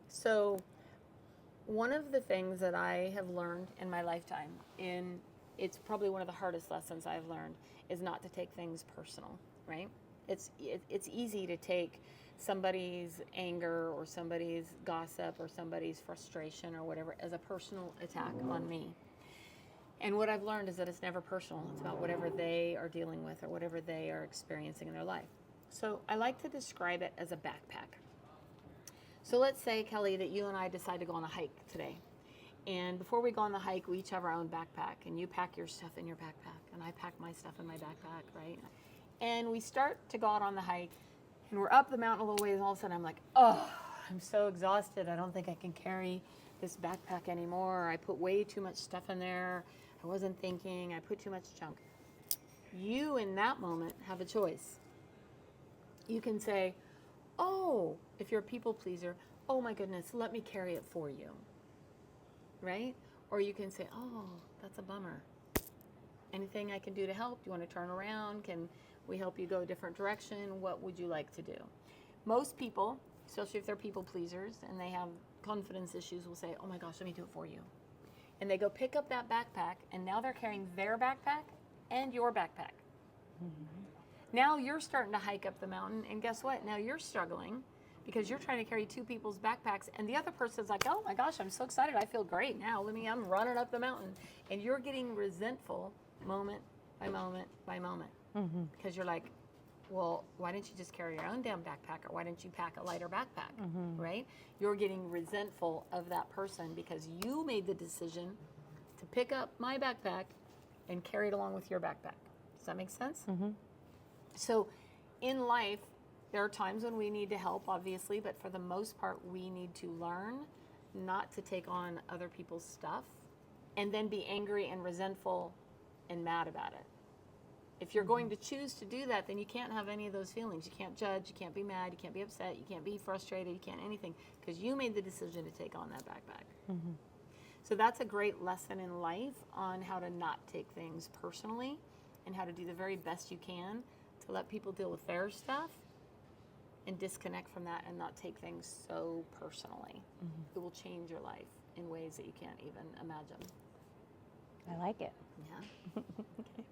So, one of the things that I have learned in my lifetime, it's probably one of the hardest lessons I've learned, is not to take things personal, right? It's easy to take somebody's anger or somebody's gossip or somebody's frustration or whatever as a personal attack on me. And what I've learned is that it's never personal. It's about whatever they are dealing with or whatever they are experiencing in their life. So I like to describe it as a backpack. So let's say, Kelly, that you and I decide to go on a hike today. And before we go on the hike, we each have our own backpack. And you pack your stuff in your backpack, and I pack my stuff in my backpack, right? And we start to go out on the hike, and we're up the mountain a little ways, and all of a sudden I'm like, oh, I'm so exhausted. I don't think I can carry this backpack anymore. I put way too much stuff in there. I wasn't thinking. I put too much junk. You, in that moment, have a choice. You can say, oh, if you're a people pleaser, oh my goodness, let me carry it for you, right? Or you can say, oh, that's a bummer. Anything I can do to help? Do you want to turn around? Can we help you go a different direction? What would you like to do? Most people, especially if they're people pleasers and they have confidence issues, will say, oh my gosh, let me do it for you. And they go pick up that backpack, and now they're carrying their backpack and your backpack. Mm-hmm. Now you're starting to hike up the mountain, and guess what? Now you're struggling because you're trying to carry two people's backpacks, and the other person's like, oh my gosh, I'm so excited. I feel great now. I'm running up the mountain. And you're getting resentful moment by moment by moment. Mm-hmm. Because you're like, well, why didn't you just carry your own damn backpack, or why didn't you pack a lighter backpack, mm-hmm. right? You're getting resentful of that person because you made the decision to pick up my backpack and carry it along with your backpack. Does that make sense? Mm-hmm. So in life, there are times when we need to help, obviously, but for the most part, we need to learn not to take on other people's stuff and then be angry and resentful and mad about it. If you're going to choose to do that, then you can't have any of those feelings. You can't judge, you can't be mad, you can't be upset, you can't be frustrated, you can't anything, because you made the decision to take on that backpack. Mm-hmm. So that's a great lesson in life on how to not take things personally and how to do the very best you can to let people deal with their stuff and disconnect from that and not take things so personally. Mm-hmm. It will change your life in ways that you can't even imagine. I like it. Yeah.